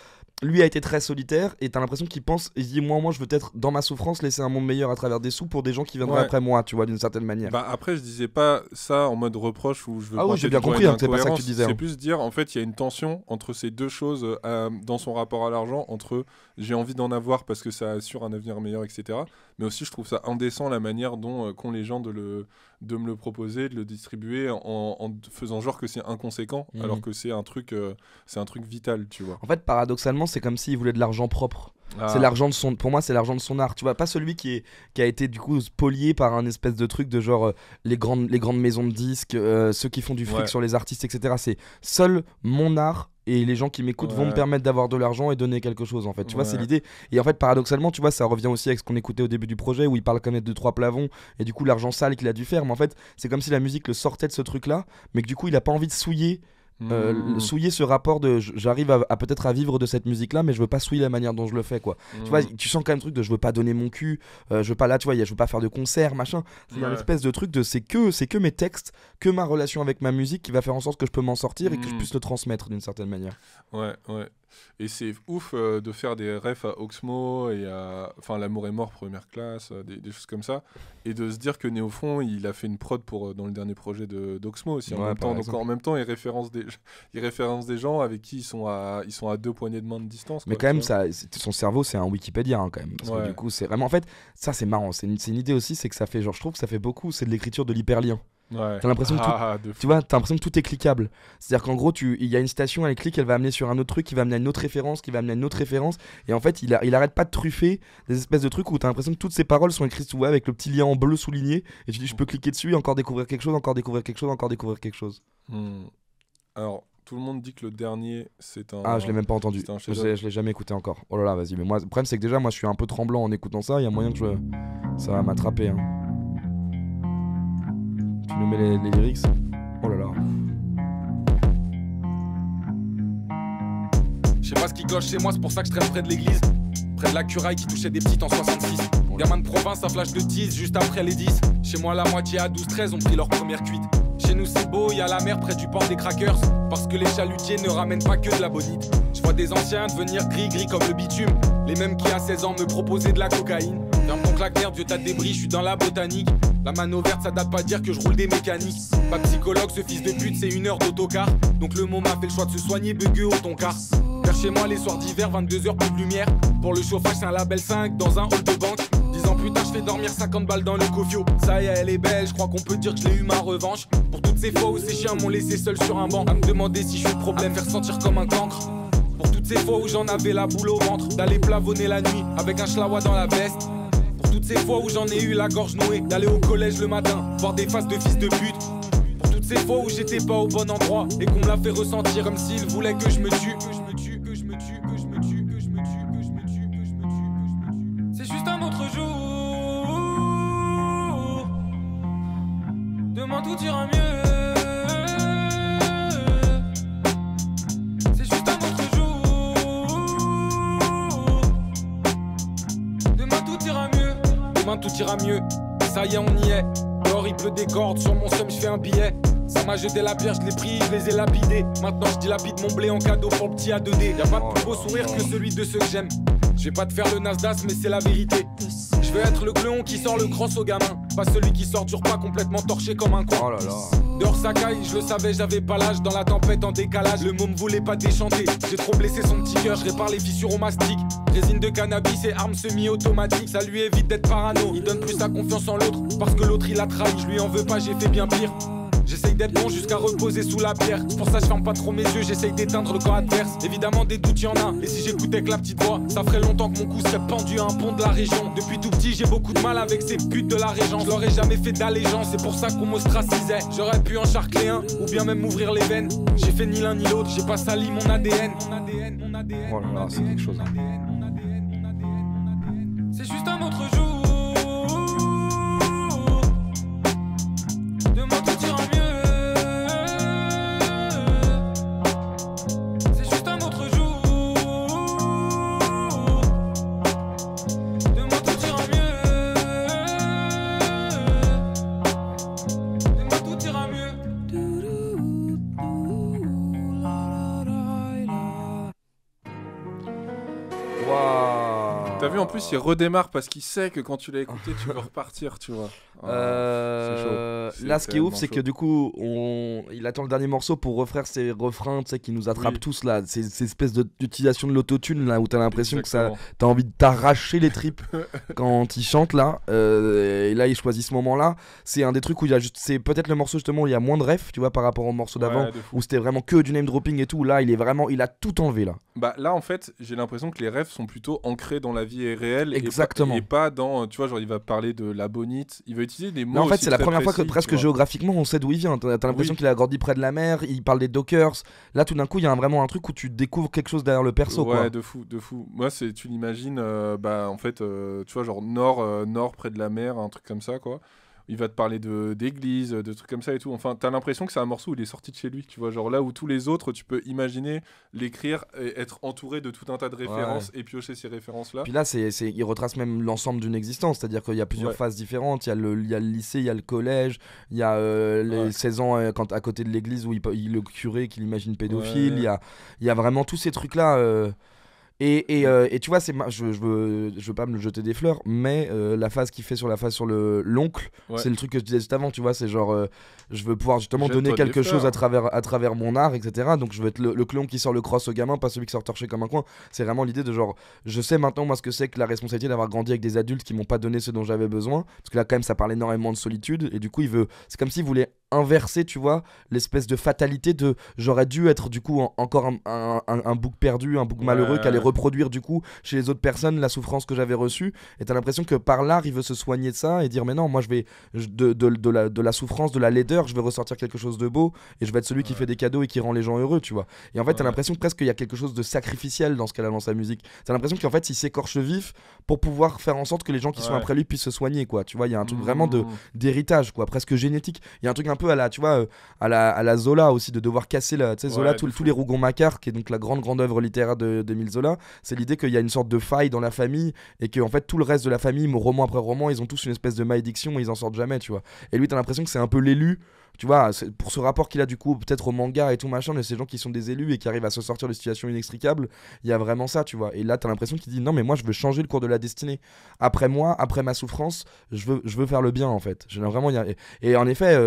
lui a été très solitaire et t'as l'impression qu'il pense, il se dit moi je veux peut-être dans ma souffrance laisser un monde meilleur à travers des sous pour des gens qui viendraient après moi, tu vois, d'une certaine manière. Bah après je disais pas ça en mode reproche ou je veux oui, j'ai bien compris, c'est pas ça que tu disais. C'est plus dire en fait il y a une tension entre ces deux choses dans son rapport à l'argent, entre j'ai envie d'en avoir parce que ça assure un avenir meilleur, etc. Mais aussi je trouve ça indécent la manière dont qu'ont les gens de me le proposer, de le distribuer en faisant genre que c'est inconséquent alors que c'est un truc vital, tu vois. En fait paradoxalement c'est comme s'il voulait de l'argent propre. C'est l'argent de son, pour moi c'est l'argent de son art, tu vois, pas celui qui a été du coup spolié par un espèce de truc de genre les grandes maisons de disques, ceux qui font du fric sur les artistes, etc. C'est seul mon art et les gens qui m'écoutent vont me permettre d'avoir de l'argent et donner quelque chose, en fait, tu vois, c'est l'idée. Et en fait paradoxalement, tu vois, ça revient aussi avec ce qu'on écoutait au début du projet où il parle quand même de 2-3 plavons et du coup l'argent sale qu'il a dû faire, mais en fait c'est comme si la musique le sortait de ce truc là, mais que du coup il a pas envie de souiller ce rapport de j'arrive à peut-être à vivre de cette musique là mais je veux pas souiller la manière dont je le fais, quoi. Tu vois, tu sens quand même le truc de je veux pas donner mon cul, je veux pas, là tu vois, je veux pas faire de concert machin, il y a une espèce de truc de c'est que mes textes, que ma relation avec ma musique qui va faire en sorte que je peux m'en sortir et que je puisse le transmettre d'une certaine manière. Ouais. Et c'est ouf de faire des refs à Oxmo et à L'amour est mort, première classe, des choses comme ça, et de se dire que Néofront il a fait une prod dans le dernier projet d'Oxmo aussi en même temps. Donc en même temps il référence des gens avec qui ils sont à 2 poignées de main de distance, quoi. Mais quand même son cerveau c'est un Wikipédia quand même, parce que du coup c'est vraiment, en fait ça c'est marrant, c'est une idée aussi, c'est que ça fait genre, je trouve que ça fait beaucoup, c'est de l'écriture de l'hyperlien. T'as l'impression que tout est cliquable. C'est-à-dire qu'en gros, il y a une citation, elle clique, elle va amener sur un autre truc, qui va amener à une autre référence, qui va amener à une autre référence. Et en fait, il arrête pas de truffer des espèces de trucs où t'as l'impression que toutes ces paroles sont écrites avec le petit lien en bleu souligné. Et tu dis, je peux cliquer dessus et encore découvrir quelque chose, encore découvrir quelque chose, encore découvrir quelque chose. Alors, tout le monde dit que le dernier, c'est un... Ah, je l'ai même pas entendu. Je l'ai jamais écouté encore. Oh là là, vas-y. Mais moi, le problème, c'est que déjà, moi, je suis un peu tremblant en écoutant ça. Il y a moyen que ça va m'attraper, hein. Tu nous mets les lyrics. Oh là là. Je sais pas ce qui cloche chez moi, c'est pour ça que je traîne près de l'église. Près de la curaille qui touchait des petites en 66. Gamin de province, un flash de tease juste après les 10. Chez moi, la moitié à 12-13 ont pris leur première cuite. Chez nous, c'est beau, y a la mer près du port des crackers. Parce que les chalutiers ne ramènent pas que de la bonite. Je vois des anciens devenir gris comme le bitume. Les mêmes qui à 16 ans me proposaient de la cocaïne. Ferme ton claque merde, vieux tas de débris, je suis dans la botanique. La mano verte, ça date pas de dire que je roule des mécaniques. Pas psychologue, ce fils de pute, c'est 1 heure d'autocar. Donc le môme a fait le choix de se soigner, bugueux au toncar. Vers chez moi, les soirs d'hiver, 22h, plus de lumière. Pour le chauffage, c'est un label 5 dans un hall de banque. 10 ans plus tard, je fais dormir 50 balles dans le cofio. Ça y est, elle est belle, je crois qu'on peut dire que je l'ai eu ma revanche. Pour toutes ces fois où ces chiens m'ont laissé seul sur un banc, à me demander si je suis le problème, à me faire sentir comme un cancre. Pour toutes ces fois où j'en avais la boule au ventre, d'aller plavonner la nuit avec un schlawa dans la veste. Toutes ces fois où j'en ai eu la gorge nouée, d'aller au collège le matin, voir des faces de fils de pute. Pour toutes ces fois où j'étais pas au bon endroit et qu'on me l'a fait ressentir comme s'il voulait que je me tue. C'est juste un autre jour. Demain tout ira mieux. C'est juste un autre jour. Demain tout ira mieux. Demain tout ira mieux, ça y est on y est. Dehors il pleut des cordes, sur mon seum je fais un billet. Ça m'a jeté la pierre, je l'ai pris, je les ai lapidés. Maintenant je dilapide mon blé en cadeau pour le petit A2D. Y'a pas de plus beau sourire que celui de ceux que j'aime. Je vais pas te faire le Nasdaq mais c'est la vérité. Je veux être le cléon qui sort le cross au gamin, pas celui qui sort du repas complètement torché comme un con. Oh là là. Dehors ça caille, je le savais, j'avais pas l'âge. Dans la tempête en décalage, le môme voulait pas déchanter. J'ai trop blessé son petit cœur, je répare les fissures au mastic. Résine de cannabis et armes semi-automatiques. Ça lui évite d'être parano, il donne plus sa confiance en l'autre. Parce que l'autre il a trahi, je lui en veux pas, j'ai fait bien pire. J'essaye d'être bon jusqu'à reposer sous la pierre. Pour ça je ferme pas trop mes yeux, j'essaye d'éteindre le camp adverse. Évidemment des doutes y'en a, et si j'écoutais que la petite voix, ça ferait longtemps que mon cou serait pendu à un pont de la région. Depuis tout petit j'ai beaucoup de mal avec ces putes de la régence. Je leur ai jamais fait d'allégeance, c'est pour ça qu'on m'ostracisait. J'aurais pu en charcler un, ou bien même m'ouvrir les veines. J'ai fait ni l'un ni l'autre, j'ai pas sali mon ADN. Oh là là, c'est quelque chose. C'est juste un autre jour. Demain tout ira mieux. T'as vu, en plus, il redémarre parce qu'il sait que quand tu l'as écouté, tu veux repartir, tu vois. C'est chaud. Là, ce qui est ouf, c'est chaud. que du coup, il attend le dernier morceau pour refaire ses refrains, tu sais, qui nous attrapent Oui. tous là. Ces espèces d'utilisation de l'autotune là où t'as l'impression que Exactement. t'as envie de t'arracher les tripes quand il chante là. Et là, il choisit ce moment-là. C'est un des trucs où il y a juste, c'est peut-être le morceau justement où il y a moins de refs, tu vois, par rapport au morceau d'avant Ouais, de fou. où c'était vraiment que du name dropping et tout. Là, il a tout enlevé là. Bah là en fait j'ai l'impression que les rêves sont plutôt ancrés dans la vie réelle Exactement. et pas dans tu vois genre il va parler de la bonite, il va utiliser des mots Non, en fait, aussi c'est la très première fois que précis, presque tu vois. géographiquement on sait d'où il vient. T'as l'impression Oui. qu'il a grandi près de la mer, il parle des dockers. Là, tout d'un coup, il y a vraiment un truc où tu découvres quelque chose derrière le perso, Ouais, quoi. de fou. Moi c'est tu l'imagines bah en fait tu vois genre nord près de la mer, un truc comme ça quoi. Il va te parler d'église, de trucs comme ça et tout. Enfin, t'as l'impression que c'est un morceau où il est sorti de chez lui, tu vois. Genre là où tous les autres, tu peux imaginer l'écrire et être entouré de tout un tas de références et piocher ces références-là. Puis là, il retrace même l'ensemble d'une existence, c'est-à-dire qu'il y a plusieurs Ouais. phases différentes. Il y a le lycée, il y a le collège, il y a les 16 ans quand, à côté de l'église où le curé qu'il imagine pédophile. Ouais. Il y a vraiment tous ces trucs-là. Et tu vois, je veux pas me jeter des fleurs, mais la phase qu'il fait sur l'oncle, Ouais. c'est le truc que je disais juste avant, tu vois, c'est genre, je veux pouvoir justement Jette-toi donner des quelque chose fleurs. à travers mon art, etc. Donc je veux être le clone qui sort le cross au gamin, pas celui qui sort torché comme un coin. C'est vraiment l'idée de genre, je sais maintenant moi ce que c'est que la responsabilité d'avoir grandi avec des adultes qui m'ont pas donné ce dont j'avais besoin, parce que là quand même ça parle énormément de solitude, et du coup c'est comme s'il voulait inverser, tu vois, l'espèce de fatalité de j'aurais dû être du coup encore un bouc perdu, un bouc malheureux qui allait reproduire du coup chez les autres personnes la souffrance que j'avais reçue. Et t'as l'impression que par l'art il veut se soigner de ça et dire mais non, moi de la souffrance, de la laideur, je vais ressortir quelque chose de beau et je vais être celui qui fait des cadeaux et qui rend les gens heureux, tu vois. Et en fait t'as l'impression presque qu'il y a quelque chose de sacrificiel dans ce qu'elle a dans sa musique. T'as l'impression qu'en fait il s'écorche vif pour pouvoir faire en sorte que les gens qui sont après lui puissent se soigner, quoi. Tu vois, il y a un truc vraiment d'héritage, quoi, presque génétique. Il y a un truc un peu à la, tu vois, à la Zola aussi, de devoir casser la, tu sais, Zola, tous les Rougon-Macquart, qui est donc la grande œuvre littéraire d'Émile Zola. C'est l'idée qu'il y a une sorte de faille dans la famille et que en fait tout le reste de la famille, roman après roman, ils ont tous une espèce de malédiction et ils en sortent jamais, tu vois. Et lui, t'as l'impression que c'est un peu l'élu. Tu vois, pour ce rapport qu'il a du coup peut-être au manga et tout machin, mais ces gens qui sont des élus et qui arrivent à se sortir de situations inextricables, il y a vraiment ça, tu vois. Et là, t'as l'impression qu'il dit non, mais moi, je veux changer le cours de la destinée. Après moi, après ma souffrance, je veux faire le bien, en fait. Vraiment, et en effet,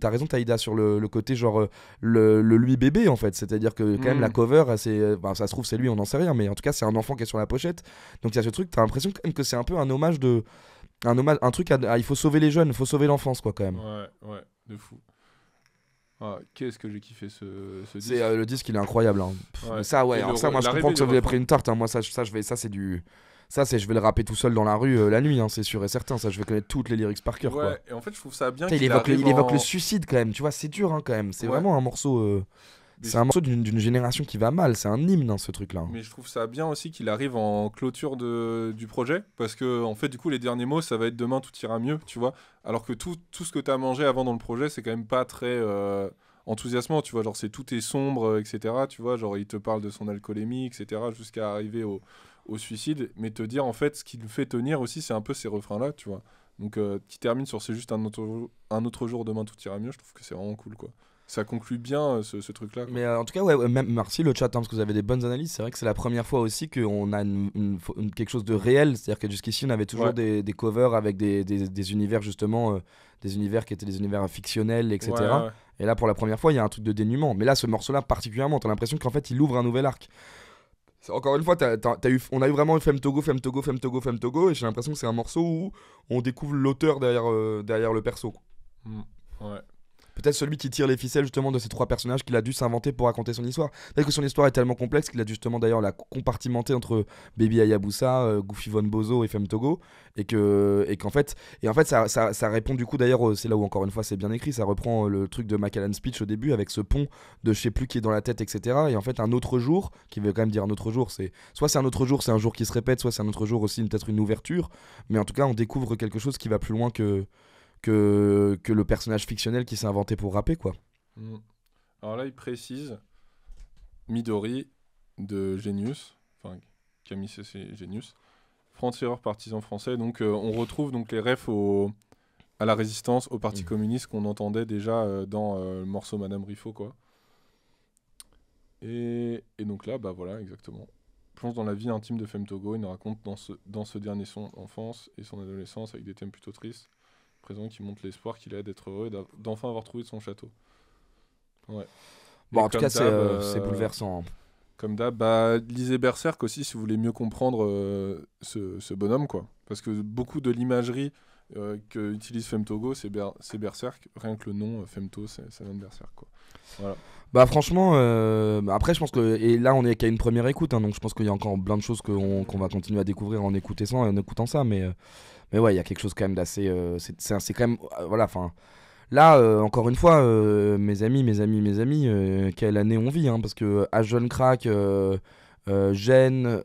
t'as raison, Taïda, sur le côté genre le lui bébé, en fait. C'est-à-dire que quand même, la cover, ça se trouve, c'est lui, on n'en sait rien, mais en tout cas, c'est un enfant qui est sur la pochette. Donc il y a ce truc, t'as l'impression quand même que c'est un peu un hommage un truc il faut sauver les jeunes, il faut sauver l'enfance, quoi, quand même. Ouais, de fou. Ah, qu'est-ce que j'ai kiffé ce disque. C'est le disque, il est incroyable, hein. Ouais. Ça, ouais, alors ça, moi je comprends que ça vous ait pris une tarte, hein. Moi je vais le rapper tout seul dans la rue la nuit, hein, c'est sûr et certain. Ça, je vais connaître toutes les lyrics par cœur, quoi. Et en fait je trouve ça bien il évoque le suicide quand même, tu vois, c'est dur, hein, quand même. C'est vraiment un morceau c'est un morceau d'une génération qui va mal, c'est un hymne, hein, ce truc là. Mais je trouve ça bien aussi qu'il arrive en clôture du projet, parce que en fait du coup les derniers mots ça va être demain tout ira mieux, tu vois, alors que tout ce que t'as mangé avant dans le projet c'est quand même pas très enthousiasmant, tu vois, genre tout est sombre, etc., tu vois, genre il te parle de son alcoolémie, etc., jusqu'à arriver au suicide, mais te dire en fait ce qui le fait tenir aussi c'est un peu ces refrains là, tu vois, donc qui termine sur c'est juste un autre jour demain tout ira mieux. Je trouve que c'est vraiment cool, quoi. Ça conclut bien ce truc-là, quoi. Mais en tout cas, ouais, même merci le chat, hein, parce que vous avez des bonnes analyses. C'est vrai que c'est la première fois aussi qu'on a quelque chose de réel. C'est-à-dire que jusqu'ici, on avait toujours des covers avec des univers, justement, des univers qui étaient des univers fictionnels, etc. Ouais. Et là, pour la première fois, il y a un truc de dénuement. Mais là, ce morceau-là, particulièrement, t'as l'impression qu'en fait, il ouvre un nouvel arc. Encore une fois, on a eu vraiment Femme Togo, et j'ai l'impression que c'est un morceau où on découvre l'auteur derrière le perso, quoi. Ouais. Peut-être celui qui tire les ficelles justement de ces trois personnages qu'il a dû s'inventer pour raconter son histoire. Peut-être que son histoire est tellement complexe qu'il a dû justement d'ailleurs la compartimenter entre Baby Hayabusa, Goofy Von Bozo et Femme Togo, et qu'en fait ça répond du coup d'ailleurs, c'est là où encore une fois c'est bien écrit, ça reprend le truc de Macallan Speech au début avec ce pont de je sais plus qui est dans la tête, etc. Et en fait un autre jour, qui veut quand même dire un autre jour, c'est un autre jour, c'est un jour qui se répète, soit c'est un autre jour aussi peut-être une ouverture, mais en tout cas on découvre quelque chose qui va plus loin que le personnage fictionnel qui s'est inventé pour rapper, quoi. Alors là, il précise Midori de Genius, enfin Camille c'est Genius, franc-tireur partisan français. Donc on retrouve donc les refs à la résistance, au Parti communiste qu'on entendait déjà dans le morceau Madame Riffaut, quoi. Et donc là, bah voilà, exactement. plonge dans la vie intime de Femme Togo. Il nous raconte dans ce dernier son enfance et son adolescence avec des thèmes plutôt tristes, présent qui montre l'espoir qu'il a d'être heureux et d'enfin avoir trouvé son château. Ouais. Bon, Et en tout comme cas, d'hab, c'est bouleversant. Hein. Comme d'hab, lisez Berserk aussi si vous voulez mieux comprendre ce bonhomme, quoi. Parce que beaucoup de l'imagerie que utilise Femme Togo, c'est Berserk. Rien que le nom, Femto, ça vient de Berserk, quoi. Voilà. Bah franchement, après je pense que, et là on est qu'à une première écoute, hein, donc je pense qu'il y a encore plein de choses qu'on va continuer à découvrir en écoutant ça, mais ouais, il y a quelque chose quand même d'assez, c'est quand même, voilà, enfin, là encore une fois, mes amis, quelle année on vit, hein, parce que à Jeune Crack, Gênes,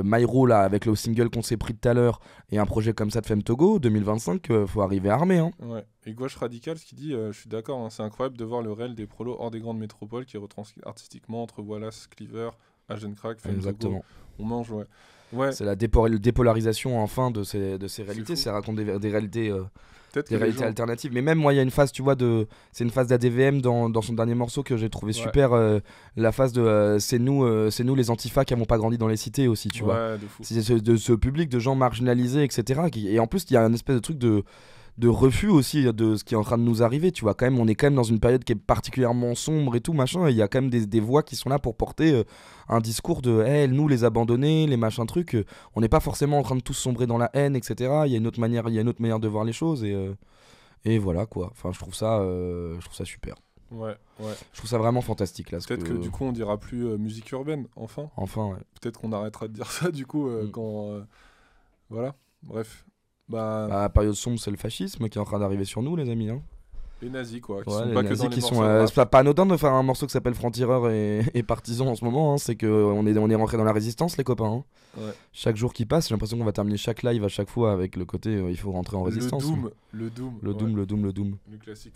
Myro là avec le single qu'on s'est pris tout à l'heure et un projet comme ça de Femme Togo 2025, faut arriver armé, hein. Ouais. Et Gauche Radicale, ce qui dit, je suis d'accord, hein, c'est incroyable de voir le réel des prolos hors des grandes métropoles qui retranscrit artistiquement entre Wallace, Cleaver, Agent Crack, Femme Exactement. Togo. On mange, ouais. C'est la dépolarisation enfin de ces réalités, fou. ça raconte des réalités. Peut-être Des que les réalités gens... alternatives, mais même moi il y a une phase, tu vois, c'est une phase d'ADVM dans son dernier morceau que j'ai trouvé super, la phase de c'est nous les antifas qui n'avons pas grandi dans les cités aussi, tu vois, de fou. c'est de ce public de gens marginalisés, etc., et en plus il y a un espèce de truc de refus aussi de ce qui est en train de nous arriver, tu vois, quand même on est quand même dans une période qui est particulièrement sombre et tout machin, et il y a quand même des voix qui sont là pour porter un discours de hey, nous les abandonnés, les machins trucs, on n'est pas forcément en train de tous sombrer dans la haine, etc., il y a une autre manière de voir les choses, et voilà quoi, enfin je trouve ça super, Ouais. je trouve ça vraiment fantastique là. Peut-être que du coup on dira plus musique urbaine, enfin ouais. Peut-être qu'on arrêtera de dire ça du coup quand voilà, bref. Bah, période sombre, c'est le fascisme qui est en train d'arriver sur nous, les amis. Hein. Les nazis, quoi. Qui Ouais, sont les pas que nazis dans les qui morceaux sont. de rap. C'est pas anodin de faire un morceau qui s'appelle Franc-Tireur et Partisan en ce moment. Hein. C'est qu'on est rentré dans la résistance, les copains. Hein. Ouais. Chaque jour qui passe, j'ai l'impression qu'on va terminer chaque live à chaque fois avec le côté il faut rentrer en résistance. Le doom. Le doom. Le classique.